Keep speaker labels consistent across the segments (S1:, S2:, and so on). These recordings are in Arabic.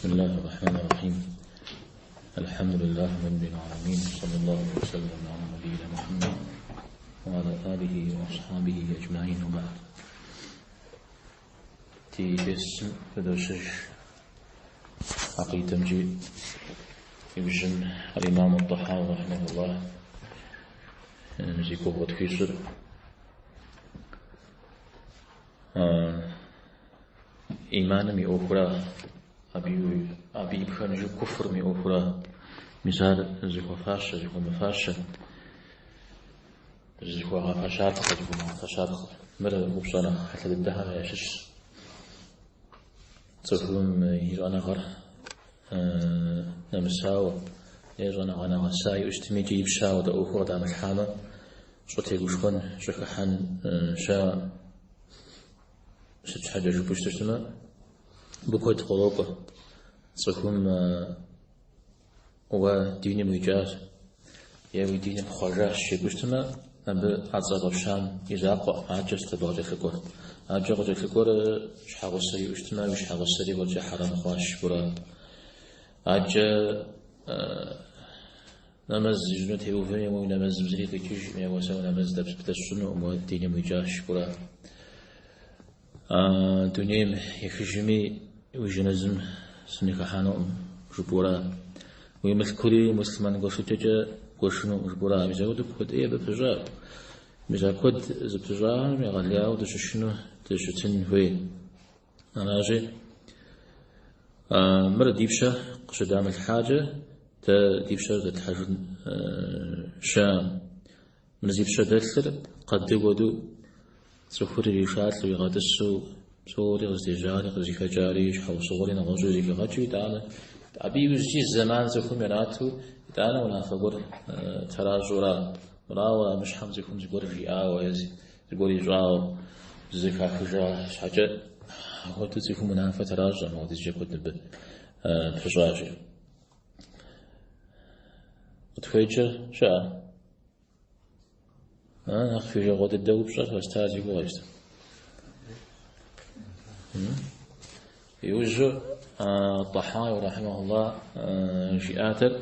S1: بسم الله الرحمن الرحيم. الحمد لله رب العالمين، صلى الله وسلم على نبينا محمد وعلى آله وأصحابه أجمعين، وبعد. اسم فدرسش عقيدة مجيد يبجن الإمام الطحاوي رحمه الله نزيكو بود فيسر إيمانا مي أخرى أبي بخنجو كفر مي أخرى مثال زيكو فاشة زيكو مفاشة زيكو غفاشات زيكو مغفاشات مرة مبصرة حتى الدهر يشش تفهم يرانا غر نمساو يرانا غنا غساي اشتمي جيب شاو دا أخرى دا ملحامة شوتي وشكون شكحن شا ست حاجة جوبوش تشتما بكوت قلوبة تفهم وديني مجاز يوي ديني بخراش شبوشتما أب عزاق الشام يزاقوا عجز تبغى تفكر عجز تفكر شحال السري وشتما وشحال السري وجه حرام خواش برا عجز نمز جنوت هوفي ونمز بزري كيش وسوا نمز دبس بتشنو وديني مجاز برا دنيم يخجمي وجنزم سنك حانوم جبورا ويمثل كل مسلمان قصتجا قشنو جبورا مزود كود إيه بفجار مزا كود زبفجار مغلياو دششنو دشتن هوي أنا أجي مرة ديبشة قصدام الحاجة تا ديبشة تحجن شام مرزيبشة دلتر قد ودو سفر ريشات ويغادسو صوري غزدجاري غزي فجاري حول صوري نغزو زي غجي تعالى أبي وزي الزمان زكم يناتو تعالى ولا فقر تراجورا ولا مش حمزكم زقور رياء ويزي زقور يجاو زكا فجا حاجة هو تزيكم منافة تراجع ما تزيك كتب فجاجي وتفيجر شاء أخفي جغود الدوب شاء واستاذي بواجد يوجه الطحاوي رحمه الله جئاتر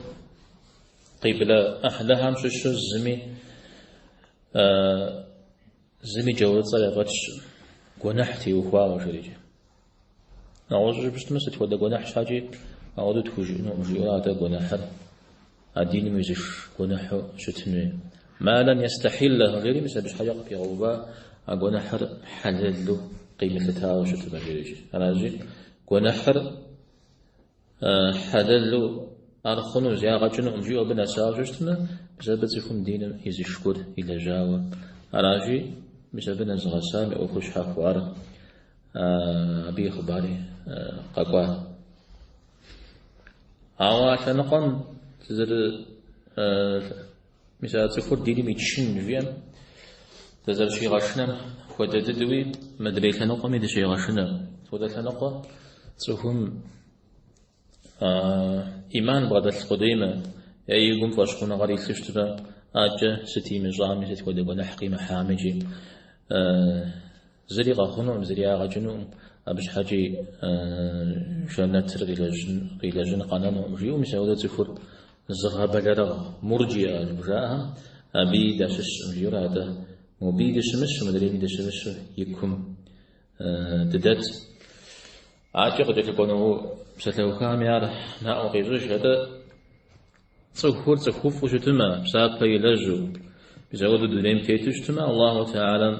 S1: قبل أحدها مش زمي زمي جولة صلغتش قنحتي وخواو شريجي نعوذ بس تمسك ودا قنح حاجي أعوذ تخوجي نوجيات قنحر الدين ميزش قنحو شتني ما لم يستحل غير مثل حاجة في غوبا قنحر حللو قيمة تاو شتو بجريجي أراجي قنحر حللو أرخنو زياغتنا أمجي وبنا ساوجتنا بسبب دين يزشكر إلى جاوة أراجي بسبب زغسام أو خش حفوار أبي خباري ققوا عواشا نقن تزر مثلا تفور ديني ميتشن فيهم تزر شي غشنا خودت دوي مدري تنقى ميد شي غشنا خودت تنقى تفهم إيمان بغدت القديمة يقوم فاشخونا غري تشتبه أجا ستي مجامي ستكودي بنحقي محامجي زري غاخنو زري غاجنو أبش حاجي شنتر غيلا جن قانانو مجيو مساودة تفور الزغابة لرغ مرجئة المجاءها أبي داشش مجيورا هذا مبي دشمش مدري دشمش يكم تدت أعتقد تكونوا بساتلو كاميار نا أغيزوش هذا تصخور وشتما بسات فيلجو بزود دوليم كيتشتما الله تعالى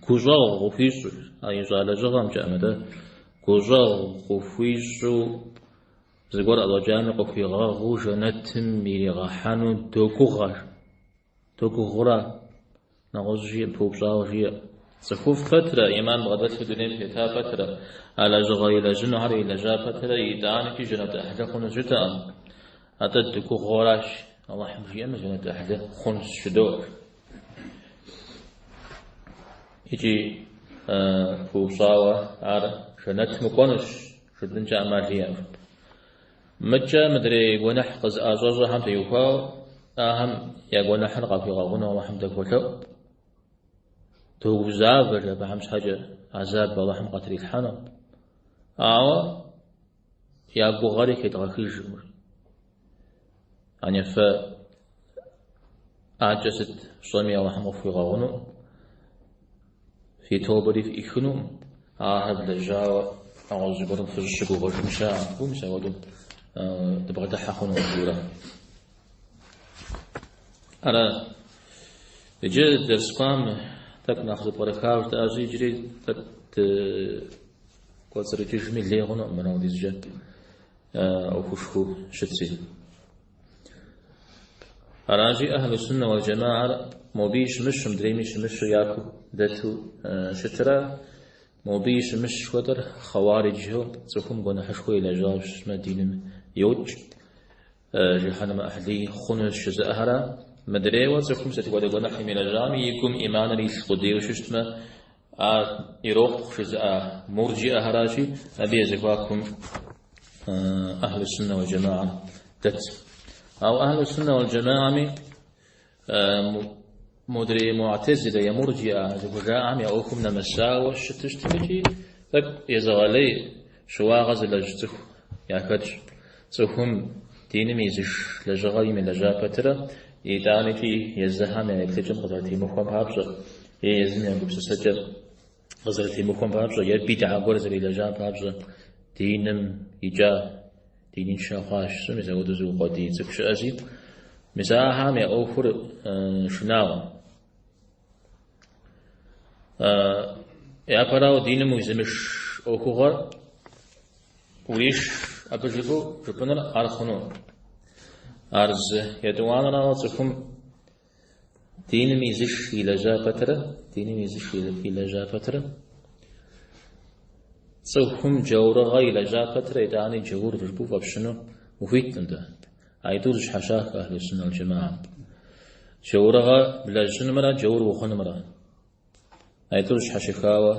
S1: كوجاو غفيشو أي جال جغم جامده كوجاو غفيشو زغور الله جامع قفي غاغو جنتم ميري غحانو توكو غرا نغزجي بوبجاو جي صفوف فترة إيمان بغدت في دونين فيتا فترة على جغاي لجن هري لجا فترة يدان في جنة أحد خنس جتا أتدكو غراش الله حمجي أما جنة أحد خنس شدور يجي فوبجاو عارة جنة مكونش شدن جامع ليام مجا مدري ونح قز أزوج هم تيوفاو أهم يقول حلقة في غونا وحمدك وكو توزاب ولا بحمس حاجة عذاب والله قتل الحنم يا بغاري كيتغخيج يعني ف أعجزت صمي الله مغفر غونو في توبري في إخنو هذا الجاوة أعوذ برم في الشكو وجمشاء ومسا ودو تبغى تحقن وجورا أنا جد درس قام تك ناخذ بركاوش تأجي جري تك قصر تجمي اللي غنو منو ديزجت أو خشخو شتسي أراجي أهل السنة والجماعة موبيش مش مدريميش مش ياكو دتو شترا موبيش مش ودر خوارج هو تفهم قلنا حشكو إلى جاوش ما دين يوج جهنم ما أهلي خنوش شزأهرا مدري وتفهم ستقول قلنا حمي الجامي يقوم إيمانا ليسقدي وششتما يروح شزأ مرجي أهراجي أبي زكواكم أهل السنة والجماعة دت أو أهل السنة والجماعة مدري معتزلة يا مرجئة زوجاء يا أخم نمساوى شتشتمجي لك يزغلي شواغز لجتخ يا كتش سوهم دين ميزش لجغي من لجابترا يداني في يزهم يعني كتجم غزرتي مخوم هابجر يزم يعني بسسجل غزرتي مخوم هابجر يبيد عبور زري لجاب هابجر دينم يجا دين شاخاش سمزا ودزو قدي تكش أزي مساحة مي أوفر شناوة يا براو دين مزمش أوكوغر وريش أبجدو جبنا أرخنو أرز يدوانا ناوتكم دين ميزش إلى جابتر دين ميزش إلى جابتر صوهم جورغا إلى جابتر إداني جور رجبو فبشنو مفيد تنده أيدوش حشاك أهل السنة والجماعة جورغا بلا جن مرا جور وخن مرا أيدوش حشكاوة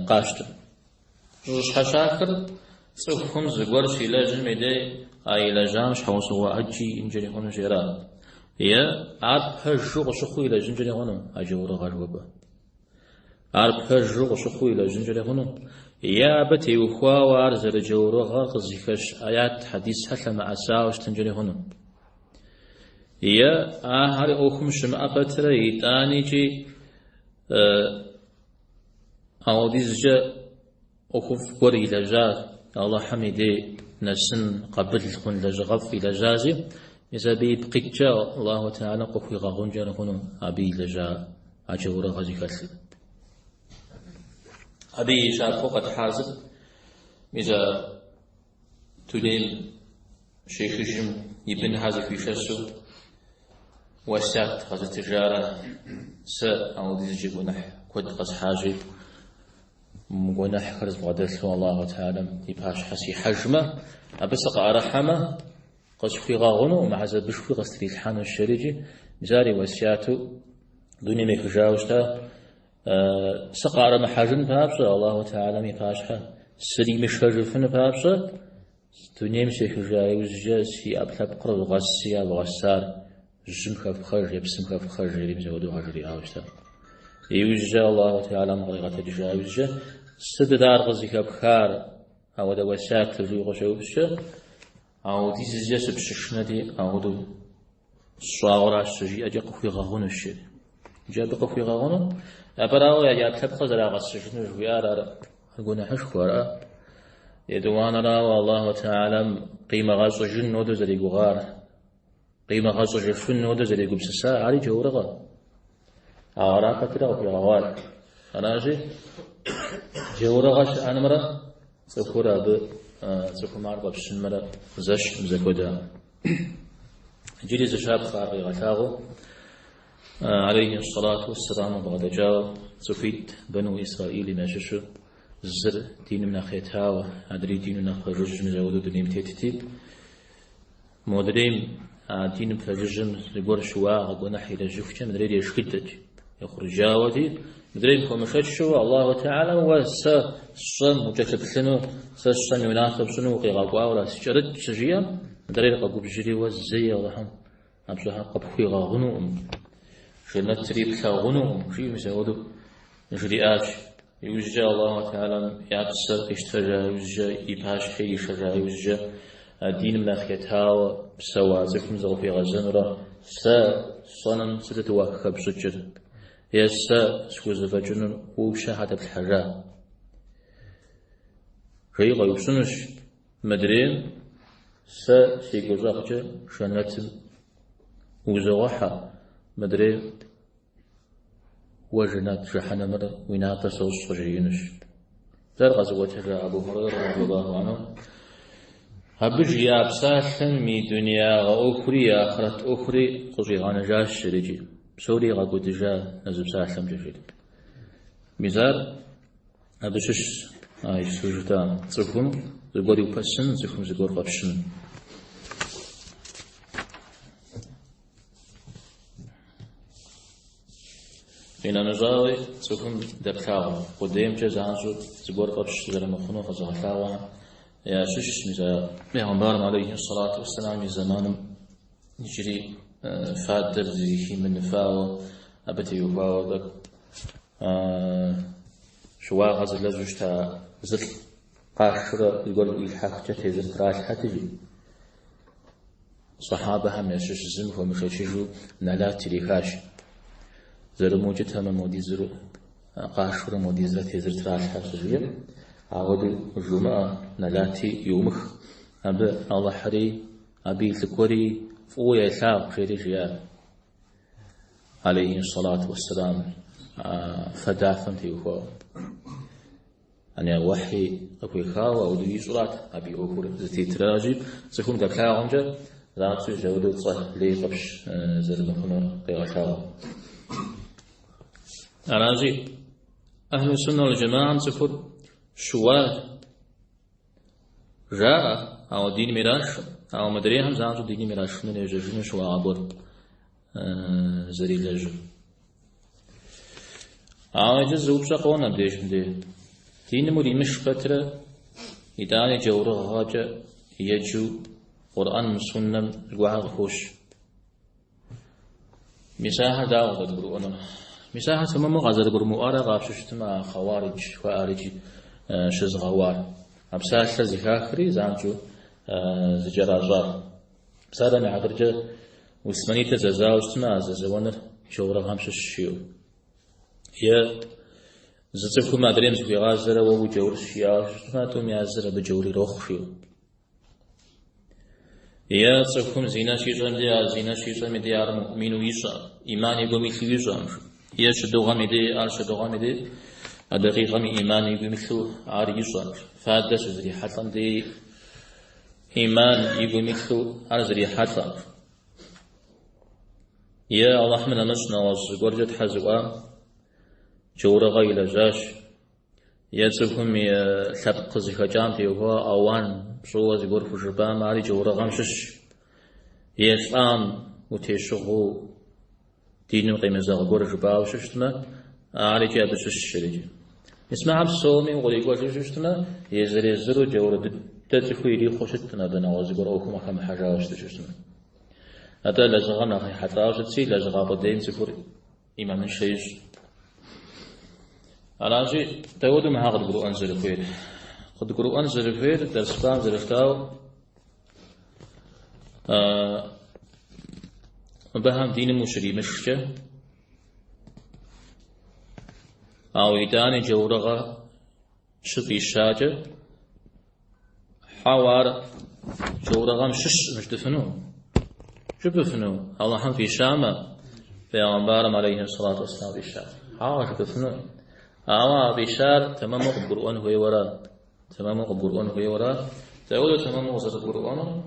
S1: قاشت روش حشاكر صوهم زغور شيلا جن ميدي أي لجامش حوصوا أجي إنجري هون جيرا يا عاد هجو شخو إلى جنجري هون أجورغا جوبا عاد هجو شخو إلى جنجري هون يا بتي وخوا وارزر جورغا قزيكش آيات حديث حتى مع ساوش تنجري هون يا هاري أوكم شمع بتر يتاني جي أوديز جا أوكم فقري لجا الله حميدي نسن قبل كن لجغف إلى جازي إذا بيبقيت جا الله تعالى قفي غاغون جا هون أبي لجا أجورغا زيكش أبي شافو قد حازب إذا تلين شيخ جم يبن هذا في شسو وسات هذا التجارة س أو ديجي جناح كود قص حاجب جناح خرج بغداد الله تعالى يبهاش حسي حجمه أبسق أرحمه قص في غاغنو مع هذا بشوي قصري الحان الشريجي جاري وسياتو دنيا ميكجاوشتا سقار محاجن بابشة الله تعالى ميقاشها سري مشهجفن بابشة دنيا مشيخ جاي وزجاسي أبلاب قرب غسيا وغسار جمخة بخرج يبسمخة بخرج يريم زودو هجري آوشتا يوجه الله تعالى مغيغة جاوزجا سددار غزيك بخار أو دواسات تجوي غشو بشة أو دي زجاس بششندي أو دو صاغرا السجي أجي قفي غاغون الشيء جاب قفي غاغون أبراو يا تبقى زرع غسجن جويار أقول حشكورا يدوان را والله تعالى قيمة غسجن نود زري غار قيمة غسجن نود زري بسسا علي جورغا أراك كده وفي غوار أنا أجي جورغاش أنا مرة سكورا ب سكومار بشن مرة زش مزكودا جري زشاب خارج غتاغو عليه الصلاة والسلام بعد جاء سفيد بنو إسرائيل ما ششوا زر دين من خيتها أدري دين من خرج من زود دين تيتي مودريم دين فجرم لقور شواء ونحي لجوف كم دري يشكتج يخرج جاودي مدريم كمشت شو الله تعالى وس صن وجت بسنو سن يناسب سنو قيغا ولا سجرت سجيا مدري قبو بجري وزي الله أبصها قبو قيغا غنو جنة تريب ثاغنو شيء مسودو نجري آج يوجد الله تعالى يعكسر يشترى يوجد يباش حي يشترى يوجد دين من أخيتها بسوا زكم زغ في غزنرة صنم ستتوا خبزجر يسا سكوز فجنن وشهادة الحراء ريغا يوسنش مدرين سيقوزاقجا شناتم وزغوحا مدرين وجنات جحنا مر وينات صوص صجينش زار غزوة أبو هريرة رضي الله عنه هبج يا بساحن مي دنيا غأخري آخرت أخري قصي غانا جاش شريجي بسوري غاقود جا نزب ساحن جفيد ميزار هبشش آي سوجتان زكم زغوري وبسن زكم زغور غبشن إن نزاوي زكم دبكاو قديم جزانزو زغور غبش زلم خنو خزغلاوا يا شش ميزار بيغمبار عليه الصلاة والسلام زمان يجري فادر زي من فاو أبتي وفاو ذاك شوا غزل لزوجتا زل قاشرة يقول الحق تهزل راش حتجي صحابة هم يشش زم ومشيشجو نلات ليخاش زر موجتها من مودي زر قاشرة مودي زر تهزل راش حتجي عود الجمعة نلاتي يومخ أب الله حري أبي ذكوري فويا ثاب خير جيال عليه الصلاة والسلام فدافن تيوخو أنا وحي أكوي خاوة ودوي صلاة أبي أخور زتي تراجب سكون قبلها عنجا راتو جودو تصح لي قبش زر مخنو قيغا خاوة أراجي أهل السنة والجماعة سكون شوال جاء أو دين ميراش أو مدريهم زانتو دين ميراش من يجوزون شوال عبور زري لجو أو يجوز وبشا قونا بديش بدي دين مري مش فترة إداني جورة غاجة يجو قرآن مسنم القواعد خوش مساحة داوة تقولون مساحة ثم غازر برموارا غابشتما خوارج وآرجي شز غوار أبساس زخاخري زانجو زجراجار بسادة عقرجة وسمنيت زازاوستنا زازوانر جورة غامش الشيو يا زتكو مادرين في غازر وو جور الشياو شتما توم يازر بجوري روخشيو يا تسكم زينا شيزون ديا زينا شيزون مديار مؤمن ويشا إيماني بمثل يزام يا شدوغا مدي آل شدوغا مدي أدقيقا من إيماني بمثل عاري يزام فادس زري حتى دي إيمان يبمثل على زري حتى يا الله من نسنا وزغورجت حزوا جورا غيلا جاش يتسكم ثبق زخجام تيوها أوان بصوة زغور فجربان ماري جورا غمشش يسلام وتيشغو دين قيمة زغور جباو ششتما عاري جابس الشريج اسمع بصومي وغلي قوة ششتما يزري زرو جورا تتخوي لي خوشتنا بنا وزغور أوكما خم حجاوش تشتما هذا لزغنا خي حتى وشتسي لزغا بدين سفور إمام الشيش أراجي تود ما هاخد قرآن زرفير خد قرآن زرفير درس فام زرفتاو بهم دين مشري مشجة أو إداني جورغا شقي الشاجة حوار جورغا مش دفنو شو بفنو الله هم في شامة في أنبارم عليه الصلاة والسلام في الشام حوار دفنو أما بشار تمام القرآن هو ورا تمام القرآن هو ورا تقول تمام وصل القرآن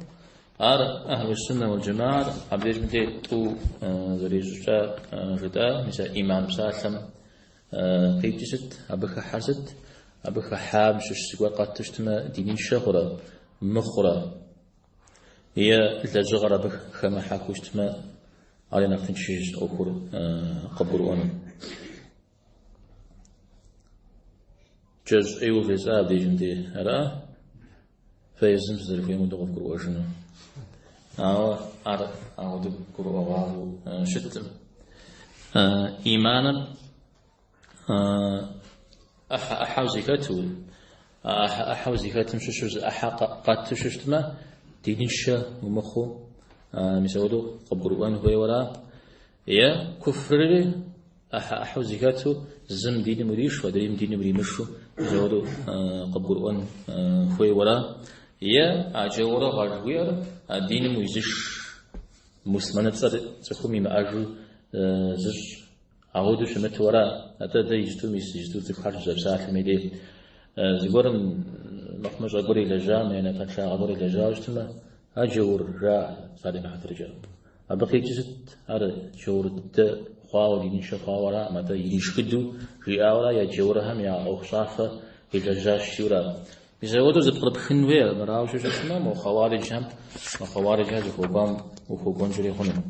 S1: أهل السنة والجماعة عبديش متى تو زريجة جدا مثل إمام سالم قيتشت أبخ حسد أبخ حام شش سقى قد تجتمع دين شهرة مخرة هي الزغرة بخ خم حكوشتما علينا نفتنشيج أخر قبرؤنا جز أيوه في ساب دي جندي رأى فيزم زرفي مدغف قرؤشنا أو دكر وغاو شتم إيمانا أحوزكتو أحوزكت مشوش قد تشتما دينشة ومخو مسودو قبروان هو ولا يا كفر أحوزكتو زم دين مريش ودريم دين مريمشو مسودو قبروان هو ولا يا أجورا غجوير دين ميزش مسلمان تخمي ما أجو زش أعود شمت ورا أتا ده يجتو ميسجتو تخرج زبسات الميدي زيقورم نقمش أقولي لجام يعني فنشا أقولي لجام اجتما أجور را صادم حتى رجال أبقي جزت هذا جور د خواو ينش خواورا متى ينشكدو رياورا يا جورهم يا أخصافة إلى جاش شورا بيزودو زبقرب خنوية مراوش جسمه مو خوارجهم وخوارجها زخوبام وخوبون جري خنم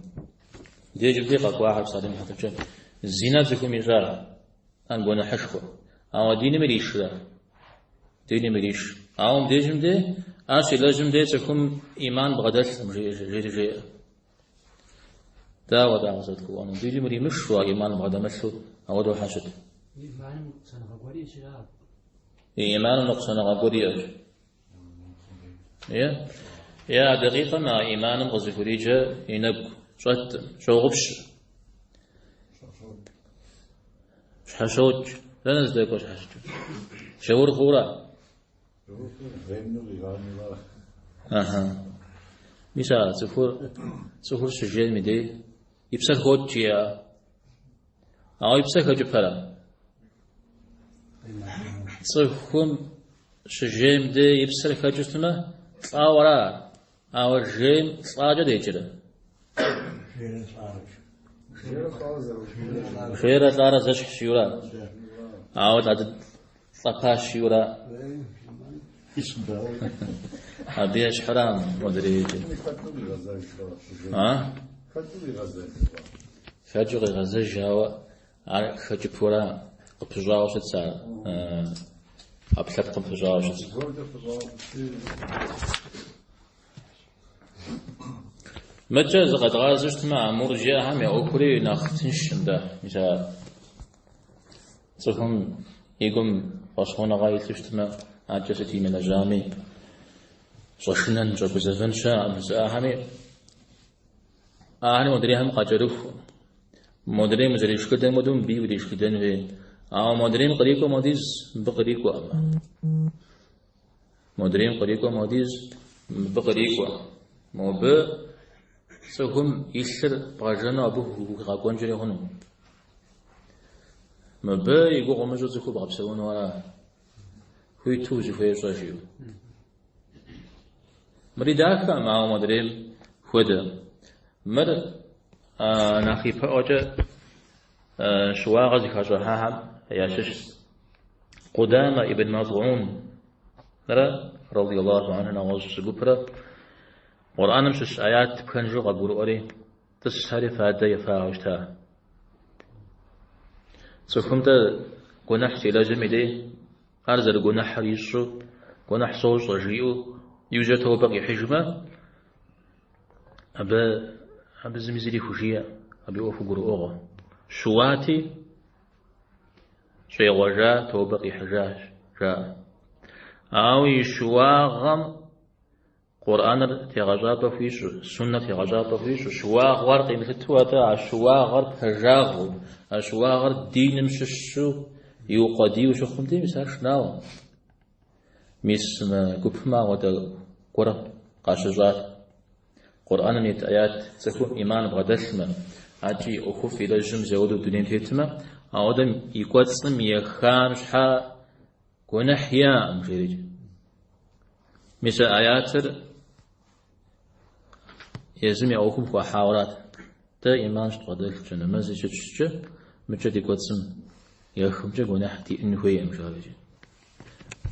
S1: دي جبدي قاك واحد صادم حتى رجال الزنا زكم يجار أنقونا حشخو أو دين مريش لا دين مريش أو ديجم دي أشي لازم دي تكون إيمان بغدات جي دا ودا غزت كوانو ديجم مري مش وا إيمان بغدا مثلو أو دو حاجة إيمان نقصنا غوري يا دقيقة ما إيمان غزفوريجا ينب شو غبش حشوج لا نزدك وش حشوج شور خورا أها مثال سفر سجل مدي يبسل خوجيا أو يبسل خوجبلا سفر سجل مدي يبسل خوجتنا أورا أو جيم صاجة ديجرا خير صار زش شيورا عاود عدد صفاش شيورا أبيش حرام مدري خجوا غزة جاوا خجوا بورا قبضاو شت سا أبلغ قبضاو شت متجاز قد غازشت مع مرجع هم يأكلي ناختنش ده مثلا صهم يقوم فصحون غايتشت ما عجزتي من الجامي صشنن جب زفن شاء مساهمي مدري هم قاجروف مدري مزريش كده مدوم بي وديش كده نبي مدري قريكو مديز بقريكو أما مدري قريكو مديز بقريكو مو ب سهم يسر بعجنا أبوه غاقون جري هنو ما ب يقول قوم جوزي خوب عبسون ولا هوي توجي هوي صاجيو مريداك مع مدريم خدا مر ناخي فأوجا شواء غزي خاجها يا شش قدامى ابن مظعون نرى رضي الله عنه نواز سبوبرا قرآن مشش آيات بكنجو قبولو أري تسهري فادة يفاوشتا سوكمتا قناح تلاجم إليه أرزل قناح ريشو قناح صوص رجيو يوجد توبق حجمة أبا زمزيلي خشية أبي أوفو قرؤوغا شواتي شيء وجاء توبق حجاج جاء أو يشواغم قرآن تغجاب فيش سنة تغجاب فيش شواغ ورق مثلتواتا عشواغ هجاغو عشواغ دين مششو يوقدي وشخم دي مسارش ناو ميسما كبما ودا قرى قاشجات قرآن نيت آيات تكون إيمان بغدسما عجي أخوف إلى جم زودو دونين تيتما أودم يقواتسم يخانش حا كونحيا مجرج مثل آيات يزم يأخوف وحاورات تا إيمان شتغدل جنة مازي شتشتش مجد يقواتسم يخمج كونحتي إنه يمجرج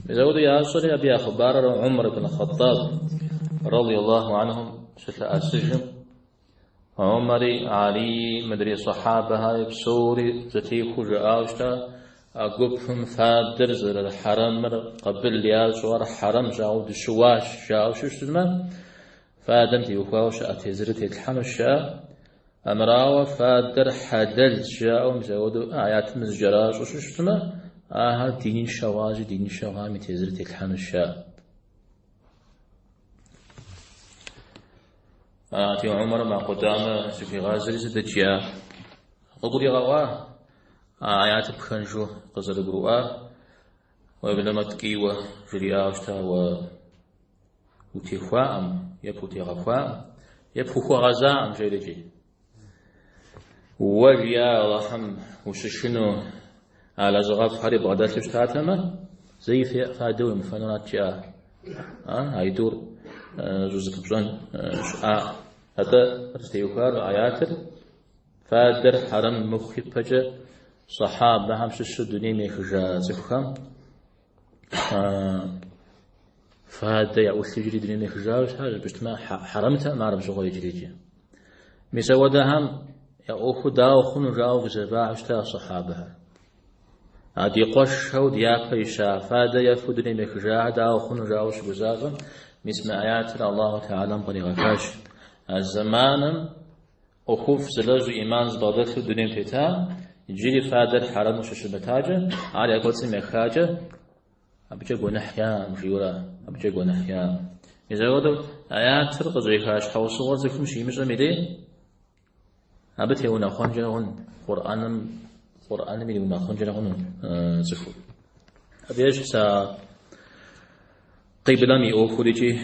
S1: زودو يا أصلي أبي أخبار عمر بن الخطاب رضي الله عنهم شتاء السجن عمري علي مدري صحابة هاي بسوري زتي خجاء أوشتا أقبهم فادر زر الحرم قبل لياز ور حرم جاود شواش جاو شوش تدما فادم تيوخاوش أتزرت الحمش أمراو فادر حدل جاو مزودو آيات مزجراش وشوش تدما دينين شواجي دينين شوامي تزرت الحن الشاء تي عمر ما قدامه في غازر زدجيا قبري غوا آيات بخنجو قزر بروا وبلما تكيوه جريا اشتا وتيخوا يبوتي غفوا يبخوا غزا جيرجي وريا رحم وششنو على زغاب خاري بغداد لشتاتما زي في فادو مفنونات جاء هايدور جزء كبران هذا رستيوكار آيات فادر حرم مخي بجا صحابة هم شش الدنيا ميخجا زخم فهذا يعود سجري الدنيا ميخجا وشهاج بجتما حرمتها ما عرف شغل يجريجي مسودا هم يأخذ داو خنو جاو جباع اشتا صحابها هادي قش هود يا فيشا فهذا يفود الدنيا ميخجا داو خنو جاو شبزاغم مثل آيات الله تعالى بطريقة كاش الزمان أخوف زلج إيمان زبادت الدنيا تيتا يجري فادر حرم وشش بتاجه على قول سمي خاجه أبجى جنحيا مجيورا أبجى جنحيا إذا قدر آيات ترق زيكاش حوصوا زكم شيء مش أميدي أبتي هنا خنجرهن قرآن مين هنا خنجرهن زكو أبيش سا قبلا مي أوفريجي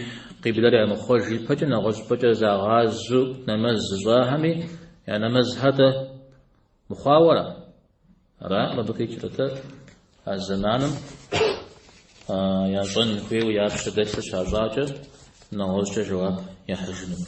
S1: قبلا لأن خرج بجا نغز بجا زغازو نمز زاهمي يعني نمز هذا مخاورة رأى ربكي كرتا الزمان يظن فيه ويابش دست شازاجة نغز جواب يحجنون